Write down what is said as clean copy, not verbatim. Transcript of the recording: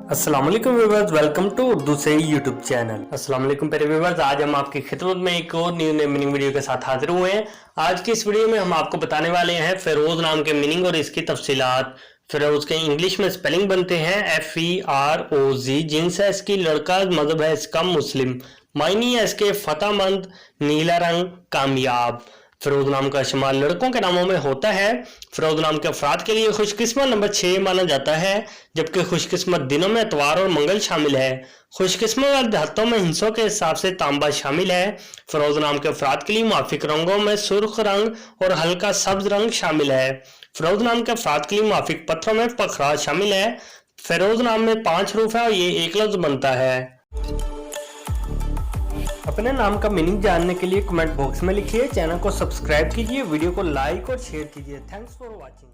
अस्सलाम वालेकुम viewers, welcome to Urdu से यूट्यूब चैनल। अस्सलाम वालेकुम प्यारे व्यूअर्स, आज हम आपकी खिदमत में एक और न्यू मीनिंग वीडियो के साथ हाजिर हुए हैं। आज की इस वीडियो में हम आपको बताने वाले हैं फेरोज नाम के मीनिंग और इसकी तफसीलात। फेरोज के इंग्लिश में स्पेलिंग बनते हैं FEROZ, जिनस है इसकी लड़का, मजहब है इसका मुस्लिम, मायनी है इसके फतेहमंद, नीला रंग, कामयाब। फिरोज नाम का इस्तेमाल लड़कों के नामों में होता है। फिरोज नाम के अफराद के लिए खुशकिस्मत नंबर 6 माना जाता है, जबकि खुशकिस्मत दिनों में इतवार और मंगल शामिल है। खुशकिस्मत वाले देहातों में हिस्सों के हिसाब से तांबा शामिल है। फिरोज नाम के अफराद के लिए मुआफिक रंगों में सुर्ख रंग और हल्का सब्ज रंग शामिल है। फिरोज नाम के अफराद के लिए मुआफिक पत्थरों में पखराज शामिल है। फिरोज नाम में 5 हरूफ है और ये एक लफ्ज बनता है। अपने नाम का मीनिंग जानने के लिए कमेंट बॉक्स में लिखिए, चैनल को सब्सक्राइब कीजिए, वीडियो को लाइक और शेयर कीजिए। Thanks for watching.